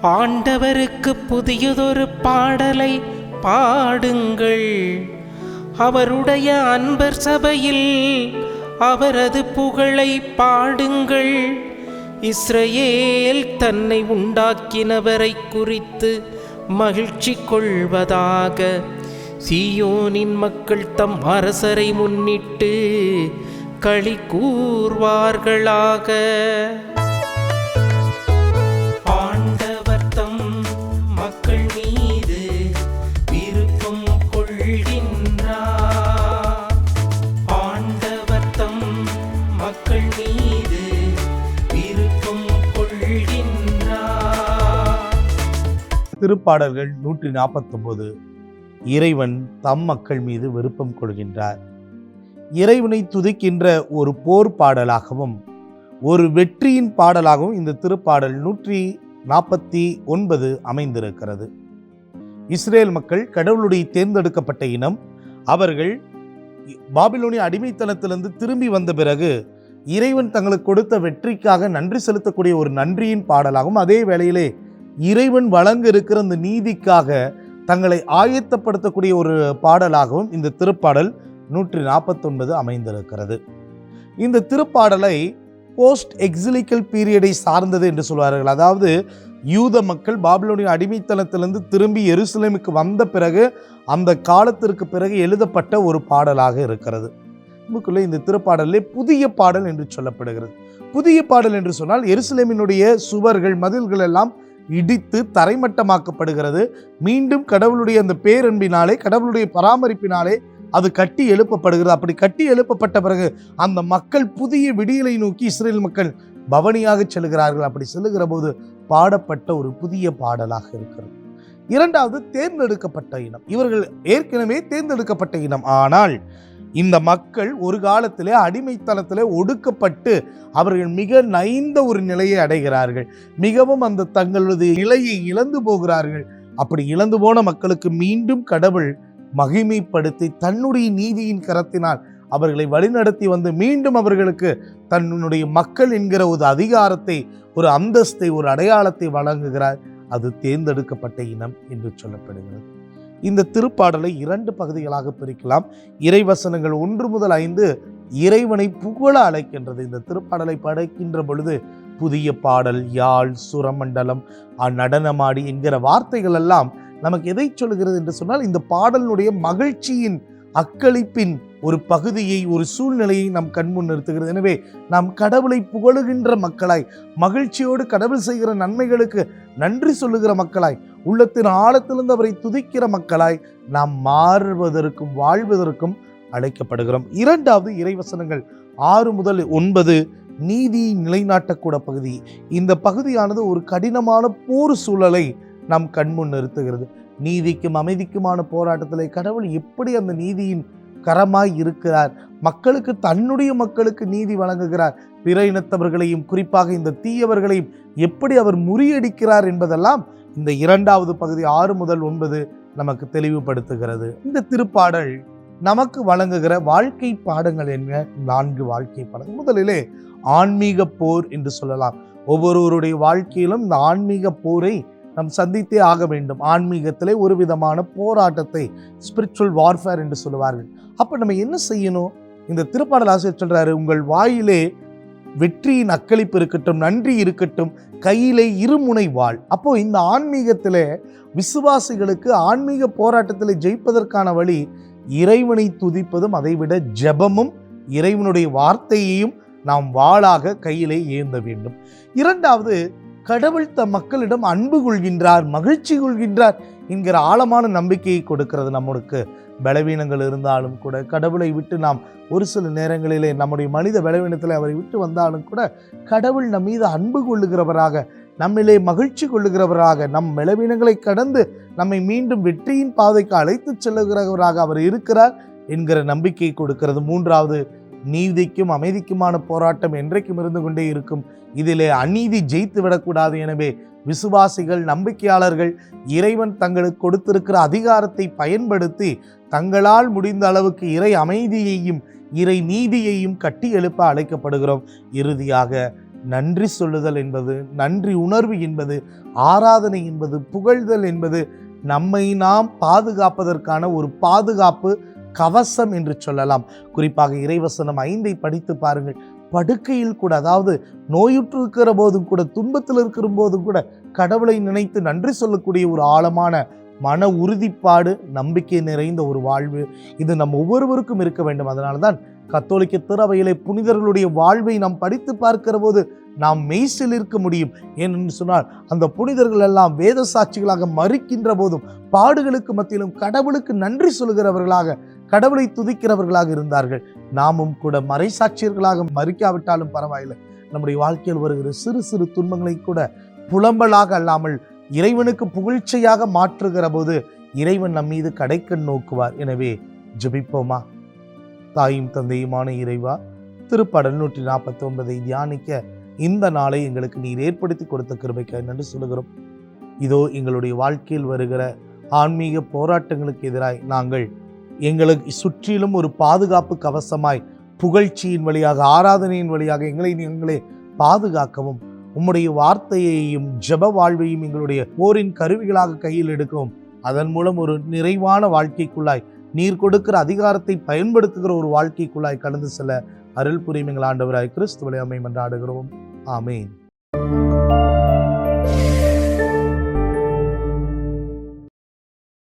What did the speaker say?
ஆண்டவருக்கு புதியதொரு பாடலை பாடுங்கள். அவருடைய அன்பர் சபையில் அவரது புகழை பாடுங்கள். இஸ்ரவேல் தன்னை உண்டாக்கினவரை குறித்து மகிழ்ச்சி கொள்வதாக. சீயோனின் மக்கள் தம் அரசரை முன்னிட்டு களி கூர்வார்களாக. ஆண்டவர் தம் மக்கள் மீது விருப்பம் கொள்கின்றார். ஆண்டவர் தம் மக்கள் மீது விருப்பம் கொள்கின்றார். திருப்பாடல்கள் 149. இறைவன் தம் மக்கள் மீது விருப்பம் கொள்கின்றார். இறைவனை துதிக்கின்ற ஒரு போர் பாடலாகவும் ஒரு வெற்றியின் பாடலாகவும் இந்த திருப்பாடல் 149 அமைந்திருக்கிறது. இஸ்ரேல் மக்கள் கடவுளுடைய தேர்ந்தெடுக்கப்பட்ட இனம். அவர்கள் பாபிலோனிய அடிமைத்தனத்திலிருந்து திரும்பி வந்த பிறகு இறைவன் தங்களுக்கு கொடுத்த வெற்றிக்காக நன்றி செலுத்தக்கூடிய ஒரு நன்றியின் பாடலாகவும், அதே வேளையிலே இறைவன் வழங்க இருக்கிற அந்த நீதிக்காக தங்களை ஆயத்தப்படுத்தக்கூடிய ஒரு பாடலாகவும் இந்த திருப்பாடல் 149 அமைந்திருக்கிறது. இந்த திருப்பாடலை போஸ்ட் எக்ஸிலிக்கல் பீரியடை சார்ந்தது என்று சொல்வார்கள். அதாவது யூத மக்கள் பாபிலோனிய அடிமைத்தனத்திலிருந்து திரும்பி எருசலேமுக்கு வந்த பிறகு அந்த காலத்திற்கு பிறகு எழுதப்பட்ட ஒரு பாடலாக இருக்கிறது. நமக்குள்ளே இந்த திருப்பாடலே புதிய பாடல் என்று சொல்லப்படுகிறது. புதிய பாடல் என்று சொன்னால் எருசலேமினுடைய சுவர்கள், மதில்கள் எல்லாம் இடித்து தரைமட்டமாக்கப்படுகிறது. மீண்டும் கடவுளுடைய அந்த பேரன்பினாலே, கடவுளுடைய பராமரிப்பினாலே அது கட்டி எழுப்பப்படுகிறது. அப்படி கட்டி எழுப்பப்பட்ட பிறகு அந்த மக்கள் புதிய விடியலை நோக்கி இஸ்ரேல் மக்கள் பவனியாக செல்கிறார்கள். அப்படி செல்லுகிற போது பாடப்பட்ட ஒரு புதிய பாடலாக இருக்கிறது. இரண்டாவது, தேர்ந்தெடுக்கப்பட்ட இனம். இவர்கள் ஏற்கனவே தேர்ந்தெடுக்கப்பட்ட இனம். ஆனால் இந்த மக்கள் ஒரு காலத்திலே அடிமைத்தனத்திலே ஒடுக்கப்பட்டு அவர்கள் மிக நைந்த ஒரு நிலையை அடைகிறார்கள். மிகவும் அந்த தங்களது நிலையை இழந்து போகிறார்கள். அப்படி இழந்து போன மக்களுக்கு மீண்டும் கடவுள் மகிமைப்படுத்தி தன்னுடைய நீதியின் கரத்தினால் அவர்களை வழிநடத்தி வந்து மீண்டும் அவர்களுக்கு தன்னுடைய மக்கள் என்கிற ஒரு அதிகாரத்தை, ஒரு அந்தஸ்தை, ஒரு அடையாளத்தை வழங்குகிறார். அது தேர்ந்தெடுக்கப்பட்ட இனம் என்று சொல்லப்படுகிறது. இந்த திருப்பாடலை 2 பகுதிகளாக பிரிக்கலாம். இறைவசனங்கள் 1 முதல் 5 இறைவனை புகழ அழைக்கின்றது. இந்த திருப்பாடலை படைக்கின்ற பொழுது புதிய பாடல், யாழ், சுரமண்டலம், நடனமாடி என்கிற வார்த்தைகள் எல்லாம் நமக்கு எதை சொல்கிறது என்று சொன்னால், இந்த பாடலினுடைய மகிழ்ச்சியின், அக்களிப்பின் ஒரு பகுதியை, ஒரு சூழ்நிலையை நம் கண்முன் நிறுத்துகிறது. எனவே நாம் கடவுளை புகழுகின்ற மக்களாய், மகிழ்ச்சியோடு கடவுள் செய்கிற நன்மைகளுக்கு நன்றி சொல்லுகிற மக்களாய், உள்ளத்தின் ஆழத்திலிருந்து அவரை துதிக்கிற மக்களாய் நாம் மாறுவதற்கும் வாழ்வதற்கும் அழைக்கப்படுகிறோம். இரண்டாவது, இறைவசனங்கள் 6 முதல் 9 நீதியை நிலைநாட்டக்கூட பகுதி. இந்த பகுதியானது ஒரு கடினமான போர் சூழலை நாம் கண்முன் நிறுத்துகிறது. நீதிக்கும் அமைதிக்குமான போராட்டத்திலே கடவுள் எப்படி அந்த நீதியின் கரமாய் இருக்கிறார், மக்களுக்கு, தன்னுடைய மக்களுக்கு நீதி வழங்குகிறார், பிற இனத்தவர்களையும் குறிப்பாக இந்த தீயவர்களையும் எப்படி அவர் முறியடிக்கிறார் என்பதெல்லாம் இந்த இரண்டாவது பகுதி 6 முதல் 9 நமக்கு தெளிவுபடுத்துகிறது. இந்த திருப்பாடல் நமக்கு வழங்குகிற வாழ்க்கை பாடங்கள் என்ன? 4 வாழ்க்கை பாடங்கள். முதலிலே ஆன்மீக போர் என்று சொல்லலாம். ஒவ்வொருவருடைய வாழ்க்கையிலும் இந்த ஆன்மீக போரை நாம் சந்தித்தே ஆக வேண்டும். ஆன்மீகத்திலே ஒரு விதமான போராட்டத்தை, ஸ்பிரிச்சுவல் வார்ஃபேர் என்று சொல்லுவார்கள். அப்போ நம்ம என்ன செய்யணும்? இந்த திருப்பாடல் ஆசிரியர் சொல்றாரு, உங்கள் வாயிலே வெற்றியின் அக்களிப்பு இருக்கட்டும், நன்றி இருக்கட்டும், கையிலே இருமுனை வாள். அப்போ இந்த ஆன்மீகத்திலே விசுவாசிகளுக்கு ஆன்மீக போராட்டத்திலே ஜெயிப்பதற்கான வழி இறைவனை துதிப்பதும், அதைவிட ஜெபமும், இறைவனுடைய வார்த்தையையும் நாம் வாளாக கையிலே ஏந்த வேண்டும். இரண்டாவது, கடவுள் தம் மக்களிடம் அன்பு கொள்கின்றார், மகிழ்ச்சி கொள்கின்றார் என்கிற ஆழமான நம்பிக்கையை கொடுக்கிறது. நம்மளுக்கு பலவீனங்கள் இருந்தாலும் கூட, கடவுளை விட்டு நாம் ஒரு சில நேரங்களிலே நம்முடைய மனித பலவீனத்தில் அவரை விட்டு வந்தாலும் கூட கடவுள் நம் மீது அன்பு கொள்ளுகிறவராக, நம்மிலே மகிழ்ச்சி கொள்ளுகிறவராக, நம் பலவீனங்களை கடந்து நம்மை மீண்டும் வெற்றியின் பாதைக்கு அழைத்து செல்லுகிறவராக அவர் இருக்கிறார் என்கிற நம்பிக்கையை கொடுக்கிறது. மூன்றாவது, நீதிக்கும் அமைதிக்குமான போராட்டம் என்றைக்கும் இருந்து கொண்டே இருக்கும். இதிலே அநீதி ஜெயித்து விடக்கூடாது. எனவே விசுவாசிகள், நம்பிக்கையாளர்கள் இறைவன் தங்களுக்கு கொடுத்திருக்கிற அதிகாரத்தை பயன்படுத்தி தங்களால் முடிந்த அளவுக்கு இறை அமைதியையும் இறை நீதியையும் கட்டி எழுப்ப அழைக்கப்படுகிறோம். இறுதியாக நன்றி சொல்லுதல் என்பது, நன்றி உணர்வு என்பது, ஆராதனை என்பது, புகழ்தல் என்பது நம்மை நாம் பாதுகாப்பதற்கான ஒரு பாதுகாப்பு கவசம் என்று சொல்லலாம். குறிப்பாக இறைவசனம் 5 படித்து பாருங்கள். படுக்கையில் கூட, அதாவது நோயுற்று இருக்கிற போதும் கூட, துன்பத்தில் இருக்கிற போதும் கூட கடவுளை நினைத்து நன்றி சொல்லக்கூடிய ஒரு ஆழமான மன உறுதிப்பாடு, நம்பிக்கை நிறைந்த ஒரு வாழ்வு இது நம் ஒவ்வொருவருக்கும் இருக்க வேண்டும். அதனால தான் கத்தோலிக்க திருவையிலே புனிதர்களுடைய வாழ்வை நாம் படித்து பார்க்கிற போது நாம் மெய்சில் இருக்க முடியும். ஏனென்று சொன்னால் அந்த புனிதர்கள் எல்லாம் வேத சாட்சிகளாக மறிக்கின்ற போதும் பாடுகளுக்கு மத்தியிலும் கடவுளுக்கு நன்றி சொல்கிறவர்களாக, கடவுளை துதிக்கிறவர்களாக இருந்தார்கள். நாமும் கூட மறைசாட்சியர்களாக மறிக்காவிட்டாலும் பரவாயில்லை, நம்முடைய வாழ்க்கையில் வருகிற சிறு சிறு துன்பங்களை கூட புலம்பலாக அல்லாமல் இறைவனுக்கு புகழ்ச்சியாக மாற்றுகிற போது இறைவன் நம் மீது கடைக்கண் நோக்குவார். எனவே ஜெபிப்போமா. தாயும் தந்தையுமான இறைவா, திருப்பாடல் 149 தியானிக்க இந்த நாளை எங்களுக்கு நீர் ஏற்படுத்தி கொடுத்த கிருபைக்கு நன்றி சொல்லுகிறோம். இதோ எங்களுடைய வாழ்க்கையில் வருகிற ஆன்மீக போராட்டங்களுக்கு எதிராய் நாங்கள் எங்களுக்கு சுற்றிலும் ஒரு பாதுகாப்பு கவசமாய் புகழ்ச்சியின் வழியாக, ஆராதனையின் வழியாக எங்களை பாதுகாக்கவும், உம்முடைய வார்த்தையையும் ஜெப வாழ்வையும் எங்களுடைய போரின் கருவிகளாக கையில் எடுக்கவும், அதன் மூலம் ஒரு நிறைவான வாழ்க்கைக்குள்ளாய், நீர் கொடுக்கிற அதிகாரத்தை பயன்படுத்துகிற ஒரு வாழ்க்கைக்குள்ளாய் கடந்து செல்ல அருள் புரியும் எங்கள் ஆண்டவராய் கிறிஸ்துவை அம்மை மன்றாடுகிறோம். ஆமேன்.